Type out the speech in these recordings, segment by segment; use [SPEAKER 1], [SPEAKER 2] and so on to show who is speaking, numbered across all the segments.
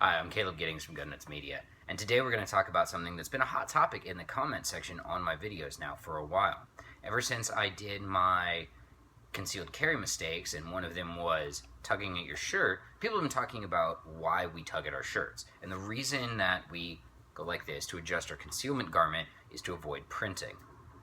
[SPEAKER 1] Hi, I'm Caleb Giddings from Gun Nuts Media, and today we're going to talk about something that's been a hot topic in the comment section on my videos now for a while. Ever since I did my concealed carry mistakes, and one of them was tugging at your shirt, people have been talking about why we tug at our shirts. And the reason that we go like this to adjust our concealment garment is to avoid printing.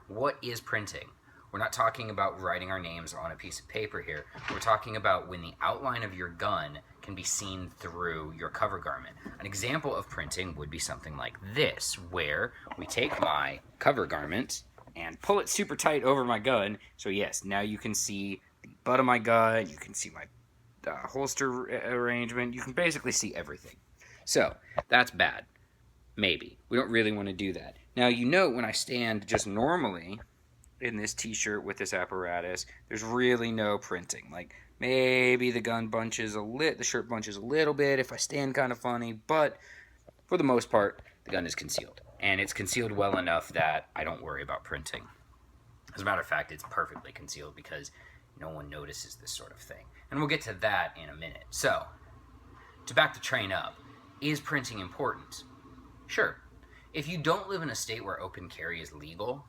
[SPEAKER 1] What is printing? We're not talking about writing our names on a piece of paper here. We're talking about when the outline of your gun can be seen through your cover garment. An example of printing would be something like this, where we take my cover garment and pull it super tight over my gun. So yes, now you can see the butt of my gun, you can see my holster arrangement, you can basically see everything. So that's bad. Maybe. We don't really want to do that. Now you note when I stand just normally in this t-shirt with this apparatus, there's really no printing. Like maybe the shirt bunches a little bit if I stand kind of funny, but for the most part, the gun is concealed. And it's concealed well enough that I don't worry about printing. As a matter of fact, it's perfectly concealed because no one notices this sort of thing. And we'll get to that in a minute. So, to back the train up, is printing important? Sure. If you don't live in a state where open carry is legal,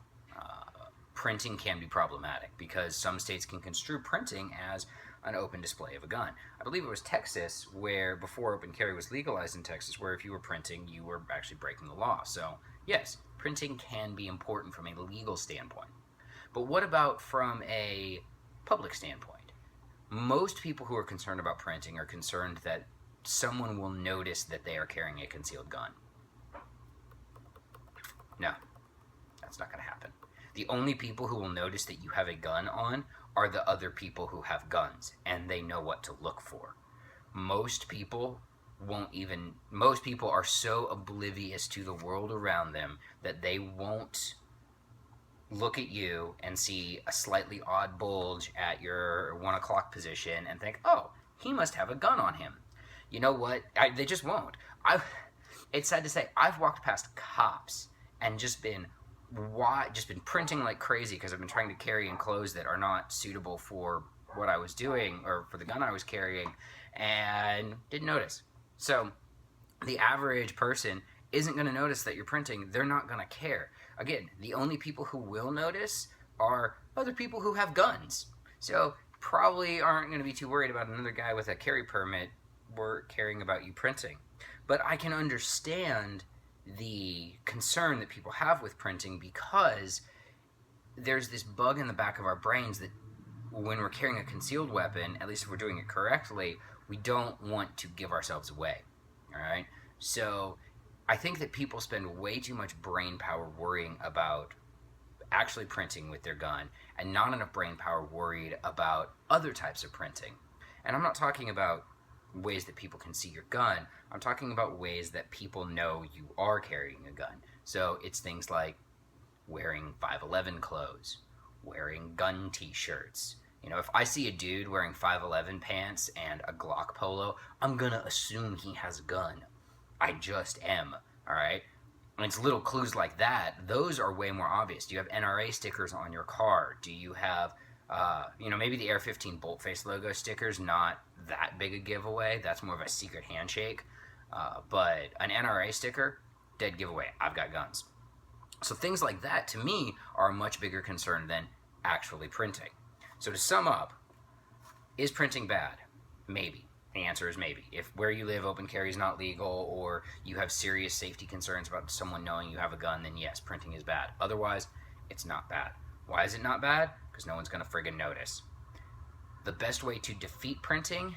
[SPEAKER 1] printing can be problematic because some states can construe printing as an open display of a gun. I believe it was Texas where, before open carry was legalized in Texas, where if you were printing, you were actually breaking the law. So, yes, printing can be important from a legal standpoint. But what about from a public standpoint? Most people who are concerned about printing are concerned that someone will notice that they are carrying a concealed gun. No, that's not going to happen. The only people who will notice that you have a gun on are the other people who have guns, and they know what to look for. Most people are so oblivious to the world around them that they won't look at you and see a slightly odd bulge at your 1 o'clock position and think, oh, he must have a gun on him. You know what? They just won't. It's sad to say, I've walked past cops and just been printing like crazy because I've been trying to carry in clothes that are not suitable for what I was doing or for the gun I was carrying, and didn't notice. So the average person isn't going to notice that you're printing. They're not going to care. Again, the only people who will notice are other people who have guns. So probably aren't going to be too worried about another guy with a carry permit caring about you printing. But I can understand the concern that people have with printing because there's this bug in the back of our brains that when we're carrying a concealed weapon, at least if we're doing it correctly, we don't want to give ourselves away. Alright? So I think that people spend way too much brain power worrying about actually printing with their gun and not enough brain power worried about other types of printing. And I'm not talking about ways that people can see your gun. I'm talking about ways that people know you are carrying a gun. So it's things like wearing 511 clothes, wearing gun t-shirts. You know, if I see a dude wearing 511 pants and a Glock polo, I'm gonna assume he has a gun. I just am, alright? And it's little clues like that. Those are way more obvious. Do you have NRA stickers on your car? Do you have maybe the AR-15 Bolt-Face logo stickers, not that big a giveaway. That's more of a secret handshake. But an NRA sticker, dead giveaway. I've got guns. So things like that, to me, are a much bigger concern than actually printing. So to sum up, is printing bad? Maybe. The answer is maybe. If where you live open carry is not legal or you have serious safety concerns about someone knowing you have a gun, then yes, printing is bad. Otherwise, it's not bad. Why is it not bad? Because no one's going to friggin' notice. The best way to defeat printing,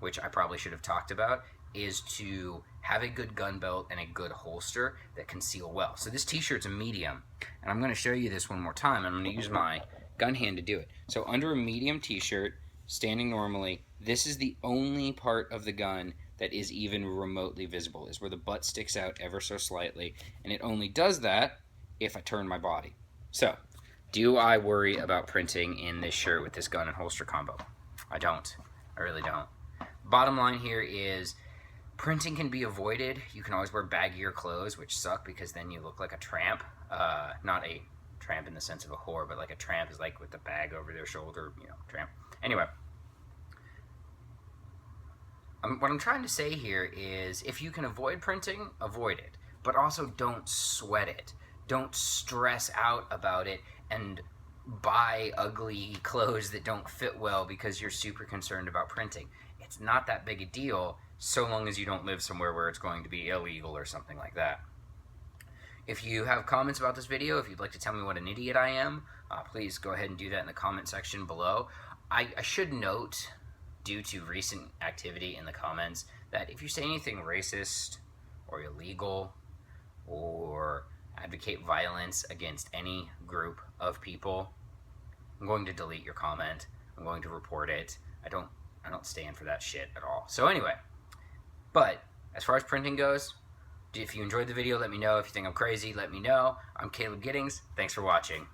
[SPEAKER 1] which I probably should have talked about, is to have a good gun belt and a good holster that conceal well. So this t-shirt's a medium, and I'm going to show you this one more time. I'm going to use my gun hand to do it. So under a medium t-shirt, standing normally, this is the only part of the gun that is even remotely visible, is where the butt sticks out ever so slightly, and it only does that if I turn my body. So, do I worry about printing in this shirt with this gun and holster combo? I don't. I really don't. Bottom line here is printing can be avoided. You can always wear baggier clothes, which suck because then you look like a tramp. Not a tramp in the sense of a whore, but like a tramp is like with the bag over their shoulder, tramp. Anyway, what I'm trying to say here is if you can avoid printing, avoid it. But also don't sweat it. Don't stress out about it and buy ugly clothes that don't fit well because you're super concerned about printing. It's not that big a deal so long as you don't live somewhere where it's going to be illegal or something like that. If you have comments about this video, if you'd like to tell me what an idiot I am, please go ahead and do that in the comment section below. I should note, due to recent activity in the comments, that if you say anything racist or illegal or advocate violence against any group of people, I'm going to delete your comment. I'm going to report it. I don't stand for that shit at all. So anyway, but as far as printing goes, if you enjoyed the video, let me know. If you think I'm crazy, let me know. I'm Caleb Giddings. Thanks for watching.